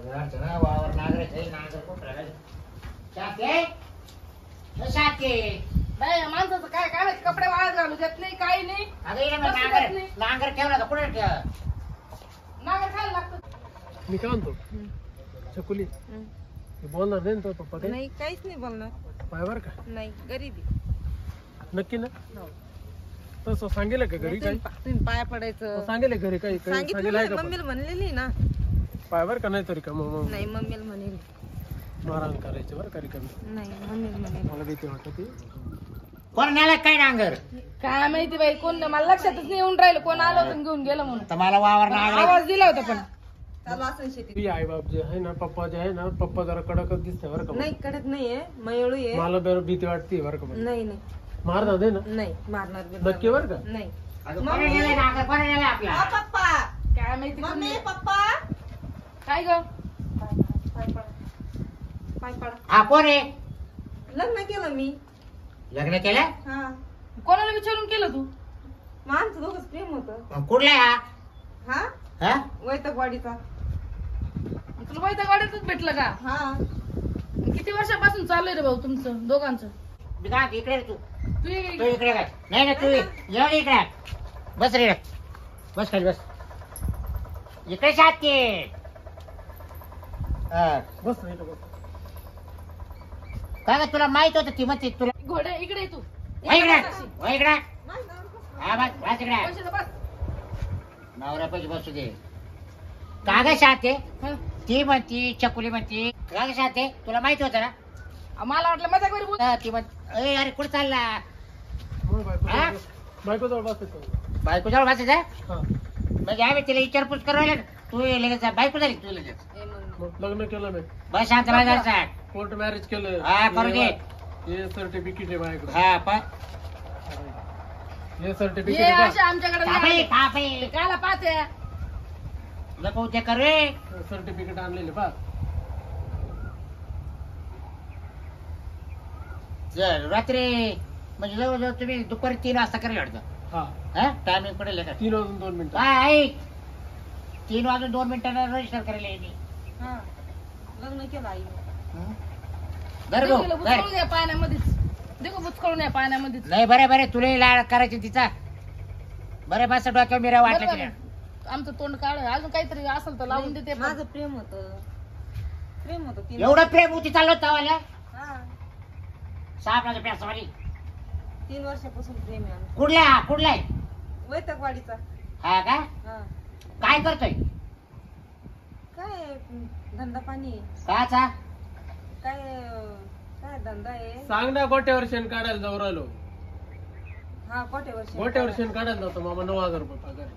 घरचं वावर नागरायचं नागर कुठं राहिलं शाके शाके बाई माणसाचं काय काय कपडे वाळत घालू देत नाही काही नाही. अगं ये ना नागर नागर ठेवला तर कुठे ठेव नागर खायला लागतं. मी काय म्हणतो चकुली बोलणार नाही ना तो पप्पा काही नाही काहीच नाही बोलणार. पाय बर का नाही गरीबी नक्की ना तसं सांगेल का घरी काही तुम्ही पाया पडायचं सांगेल घरी काही सांगेल आहे सांगितलं का मम्मीला म्हणलेली ना. पाय बर का नाही तरी का मग नाही मम्मीला म्हणेल. मारहाण करायचं बरं का रिकामी नाही मम्मीला म्हणेल. मला भीती वाटत ती कोण नेला काय नांगर काय माहिती बाई कोण नाही, मला लक्षातच नाही येऊन राहिलं कोण आलं होतं आणि घेऊन गेलं म्हणून. तर मला वावर नागर आवाज दिला होता पण चालू असं शेती. ती आई बाप जे आहे ना पप्पा जे आहे ना पप्पा जरा कडकच दिसते बरं का नाही कडक नाहीये मयळू आहे. मला बरं भीती वाटते बरं का नाही नाही मारणार दे ना नाही मारणार नक्की बरं का नाही. कोण नेला नागर कोण नेला आपला पप्पा काय माहिती कोण मम्मी नाही. पप्पा काय ग पाय पडा. हा कोण आहे लग्न केलं मी. लग्न केलं हा कोणाला विचारून केलं तू? मग आमचं दोघंच प्रेम होतं. कुठला आहे हा हा हा वैतकवाडीचा. तुला वैताग वाड्यातच भेटलं का? हा किती वर्षापासून चालू रे भाऊ तुमचं दोघांचं? मी काय इकडे रे तू तू ये तू इकडे. इकडे काय नाही ना तू ये इकडे बस रे बस खाली बस इकडे शाके बस नाही बस काय तुला माहित होतं ती म्हणते तुला घोडे इकडे ये तू. इकडे हा बस बस इकडे पैशाचं बस. नवऱ्या पैसे बसू दे कागद शाते हं. ती म्हणती चकुली म्हणती कागद शाते तुला माहिती होतं ना मला वाटलं मजा करी बोल. ती म्हण अरे कुठं चालला मग हा? बायको जवळ बसायचं बायको जवळ बसायचं हा म्हणजे आम्ही तिला विचारपूस करू राहिलो ना. तू लगेच बायको झाली तू लगेच ए मग मग लग्न केलं मी बस शांत बाजारचा कोर्ट मॅरेज केलं हा, करू दे. हे सर्टिफिकेट आहे माझ्याकडे हा पण हे सर्टिफिकेट ये आहे अशा आमच्याकडे थांबे नाही. थांबे काला पाहते. नको ते कर रे सर्टिफिकेट आणलेले पा रात्री म्हणजे जवळजवळ तुम्ही दुपारी 3 वाजता करायला वाटतं हा हा टायमिंग पडेल का 3 वाजून 2 मिनिटं काय ऐक 3 वाजून 2 मिनिटांना रजिस्टर करायला येईल हा लग्न केलं आई. घर देखो भाऊ तिला घर बुचकळून या पाण्यामध्येच. देखो बुचकळून या पाण्यामध्येच. नाही बरे तुला लाड करायची तिचा बरे बस डोक्यावर मिरा वाटलं बरोबर तिला आहे. आमचं तोंड काळ अजून काहीतरी असेल तर लावून देते पण. माझं प्रेम होतं. प्रेम होतं तीन. एवढं प्रेम होती चाललो तवाला हा 6 माझ्या प्यासवाली 3 वर्षापासून प्रेम आहे आमचं. कुठला आहे वैतकवाडीचा. हा का हा काय करतोय काय धंदा पाणी काचा काय काय धंदा आहे. सांग ना गोट्यावर शेण काढायला जाऊ राहिलो हा गोट्यावर गोट्यावर शेण काढायला जातो मामा 9000 रुपये पगार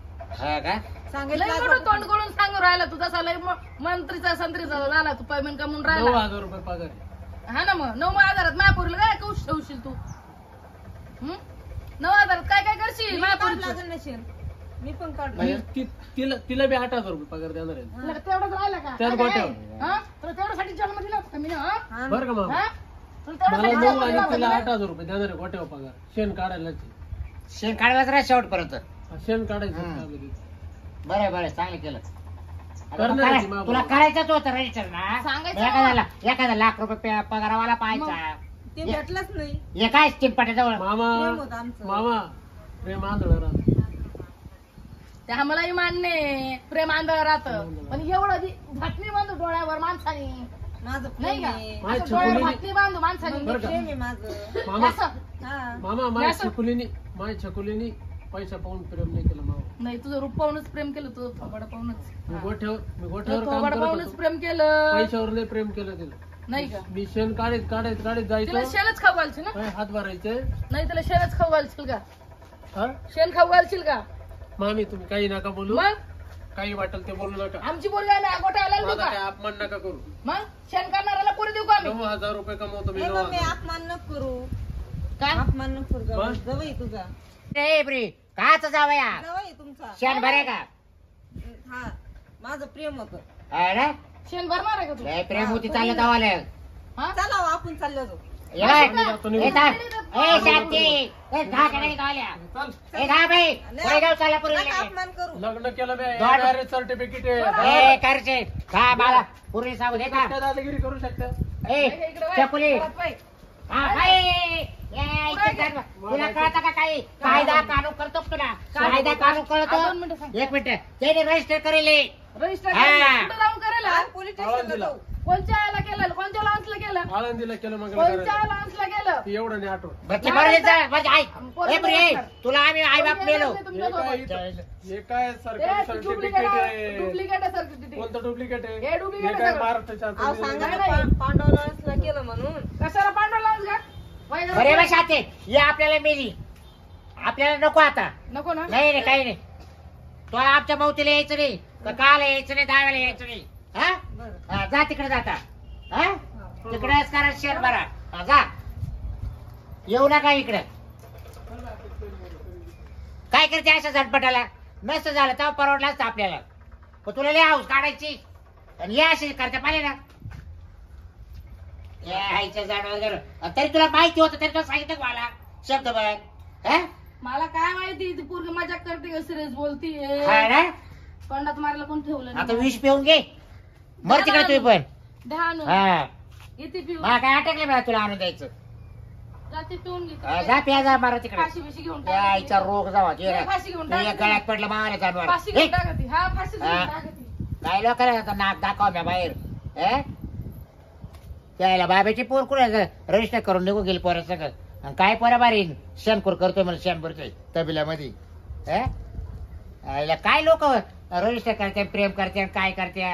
हा का सांगितलं लय मोठं तोंड करून सांगू राहिला तू तसा लय मंत्रीचा संत्रीचा झाला तू पेमेंट कमवून राहिला. 9000 रुपये पगार आहे. हा ना मग 9,000 मायापुरीला काय कौश ठेवशील तू? 9,000 काय काय करशील मायापुरीचं? लागेल नसेल मी पण काढलं. म्हणजे तिला बी 8000 रुपये पगार देणार आहे तुला तेवढंच राहिला का? त्याच गोट्यावर हा? तुला तेवढ्यासाठी जन्म दिला होता का मी ना? हा बरं का मामा हा? तुला मला तेवढ्यासाठी 9 जन्म आणि दिला होता तिला का? 8000 रुपये देणार आहे गोट्यावर पगार शेण काढायला शेण काढायलाच राहा शेवटपर्यंत शेण काढायचं हम्म. काम आहे. बरं चांगलं केलं आता करणार मग आहे ती मागं. तुला करायचंच होतं रजिस्टर ना सांगायचं एखादा लाख रुपये पगारावाला पाहायचा ते भेटलंच नाही. हे काय स्टिंपाट्याजवळ प्रेम मामा होतं आमचं. मामा प्रेम आंधळ ते आम्हालाही मान्य आहे. प्रेम आंधळ राहतं पण एवढं झाकणी बांधू डोळ्यावर माणसाने माझं नाही प्रेम का? आहे. माझ्या असं डोळ्यावर छकुलीने- झाकणी बांधू माणसाने बरं का? प्रेम आहे माझं. मामा असं हा मामा माझ्या छकुलीनी पैसा पाहून प्रेम नाही केलं मामा नाही तुझं रूप पाहूनच प्रेम केलं तुझं थोबड पाहूनच मी गोठ्यावर काम थोबड करत पाहूनच होतो प्रेम केलं पैशावर नाही प्रेम केलं तिला नाही का? मी शेण काढीत तिला जायचो शेणच खाऊ घालशील ना? पाय हात भरायचे नाही तिला शेणच खाऊ घालशील का? हा शेण खाऊ घालशील का? मामी तुम्ही काही नका बोलू मग काही वाटेल ते बोलू नका आमची बोलली आम्ही गोट्याला देऊ माझा का? काय अपमान नका करू मग शेण करणाऱ्याला पुरी देऊ का आम्ही? 9000 रुपये कमवतो मी ए मम्मी 9000 अपमान नको करू. काय अपमान नको करू. बस. जवळ तुझा ए ब्री काच जावया जवळ तुमचा. शेण भरे का हा माझं प्रेम होतं. हा ना? शेण भरणार आहे का तू? लय प्रेम होती चाललं तवाला हा? चला हो, आपण चाललो जाऊ. ये बाय. जातो ए निघून. थांब. ए शांती. ए धा का नाही धावल्या. चल ए धा बाई. कोरेगाव सोलापूर नका गेले. अपमान करू लग्न केलं मी दोन- मॅरेज सर्टिफिकेट आहे ए करचे. खा मला पूर्वी सांगू दे का. काय दादागिरी करू शकता ए इकडे वळ. चकुली. घरात वळ. हा बाई. ए, इथे धर. तुला कळतं का काही कायदा कानून करतो का तुला कायदा कानून दोन कळतो मिनिटं सांग. एक मिनिट त्याने रजिस्टर करेल रजिस्टर हा. कुठं जाऊन करेल हा? पोलीस आवाज स्टेशनला दिला. जाऊ कोणच्या याला केलं कोणत्या लॉन्सला केलं आळंदीला केलं मग कोणच्या लॉन्सला केलं एवढं नाही आठवण बच्चे म्हणजे ऐक ए प्रिय तुला आम्ही आई बाप नेलो हे काय सरकारी सर्टिफिकेट आहे डुप्लिकेट आहे सर्टिफिकेट कोणतं डुप्लिकेट आहे हे duplicate हे काय आहे. महाराष्ट्राच्या अहो आतमध्ये सांगा नाही. ना पांडवला केलं म्हणून कशाला पांढरा लॉन्स का बरे बस आते ये आपल्याला मेली आपल्याला नको आता नको ना नाही रे काही नाही तो आमच्या मौतीला यायचं नाही का काल यायचं नाही दहाव्याला यायचं नाही हा? बरं हा, जा तिकडे जाता हा तिकडेच करा शेअर बरा हा, जा येऊ नका इकडे काय करते असं झटपटाला नसतं झालं तेव्हा परवडलं असतं आपल्याला पण तुला लय हाऊस काढायची आणि या अशी करता पाहिजे ना या आईचं झाड वगैरे तरी तुला माहिती होतं तरी तुला सांगितलं का मला शब्द बघ हा मला काय माहिती ती पूर्ण मजाक करते का सिरियस बोलतीये हा ना तोंडात मारायला कोण ठेवलं आता विष पिऊन घे मर तिकडे तुम्ही पण ध्यान हा इथे पिऊ मला काय अटकले मला तुला आणून द्यायचं रात्री पिऊन घे हा, जा प्या जा मारा तिकडे फाशी बिशी घेऊन त्या आईचा रोग जावा नाही, फाशी घेऊन टाक. गळ्यात पडलं मावाला जानवर फाशी हे, घेऊन टाकती हा फाशी घेऊन हा. टाकती काय लोकांना आता नाक दाखवा म्या बाहेर हे? त्याला बाबाची पोर कुठे रजिस्टर करून निघून गेली पोरा सगळं आणि काय पोरा बारी शेणखोर करतोय मला शेणभरतोय तबिलामध्ये हे? आईला काय लोक रजिस्टर करते प्रेम करते काय करते